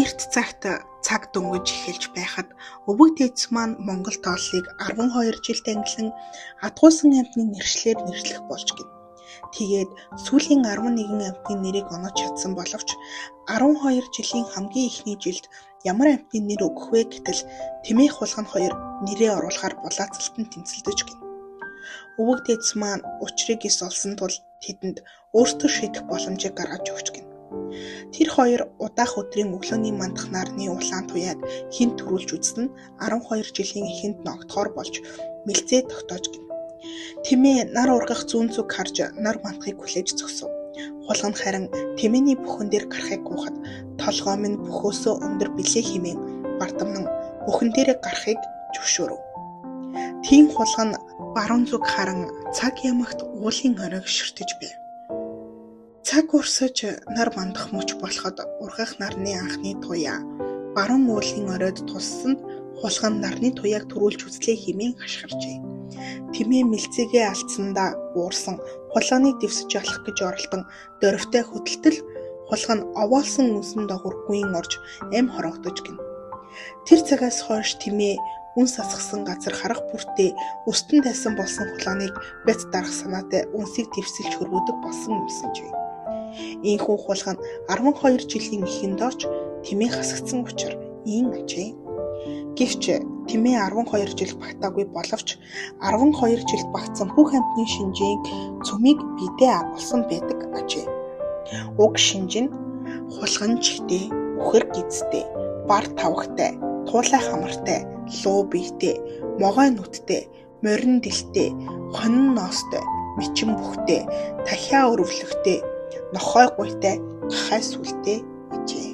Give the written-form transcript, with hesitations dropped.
Эрт цагт цаг дөнгөж эхэлж байхад өвөг дээдс маань Монгол тооллыг 12 жилд ангилан адгуусан амьтны нэршлэр нэрлэх болж гин. Тэгээд сүүлийн 11 амьтны нэрийг онож чадсан боловч 12 жилийн хамгийн ихний жилд ямар амьтны нэр өгөх вэ гэтэл Тэмээ Хулгана хоёр нэрээ оруулахаар булаацалтан тэмцэлдэж гин. Өвөг дээдс маань учрыг ис олсон тул тэдэнд өөртөө шийдэх боломжийг гаргаж өгч гин. Тэр хоёр удаах өдрийн өглөөний мандах нарны улаан туяаг хэн төрүүлж үзсэн 12 жилийн эхэнд ногдохоор болж мэлзээ тогтоож гин. Тэмээ нар ургах зүүн зүг харж нар мандахыг хүлээж зогсов. Хулгана харин Тэмээний бүхэн дээр гарахыг гуйхад толгой минь бөхөөсөө өндөр билээ хэмээн бардамнан бүхэн дээр гарахыг зөвшөөрөв. Тийм Хулгана баруун зүг харан цаг ямагт уулын оройг ширтэж байв. Цаг урсаж нар мандах мөч болоход ургах нарны анхны туяа баруун уулын оройд туссанд Хулгана нарны туяаг төрүүлж үзлээ хэмээн хашгирчээ. Тэмээ мэлзээгээ алдсандаа уурсан Хулганыг дэвсэж алах гэж оролдон дөрвтэй хөдөлтөл Хулгана овоолсон үнсэн дагуур гүйн орж эм хорогдож гин. Тэр цагаас хойш Тэмээ үнс асгасан газар харах бүртээ өстөн тайсан болсон Хулганыг бяц дарах санаатай үнсийг дэвсэлж хөргөдөг болсон юмсан ч. Ийхүү Хулгана 12 жилийн эхэнд орж Тэмээ хасагдсан учраас ийм ажээ. Гэвч Тэмээ 12 жил багтаагүй боловч 12 жилд багтсан бүх амьтны шинжийг цөмийг бидээ агуулсан байдаг ажээ. Уг шинж нь хулган чихтэй, үхэр гизтэй, бар тавхтай, туулай хамартай, луу биетэй, могой нүдтэй, морин дэлтэй, хонин ноостой, мичин бүхтэй, дахиа өрөвлөгтэй, нохой гуйтай, гахай сүлтэй ажээ.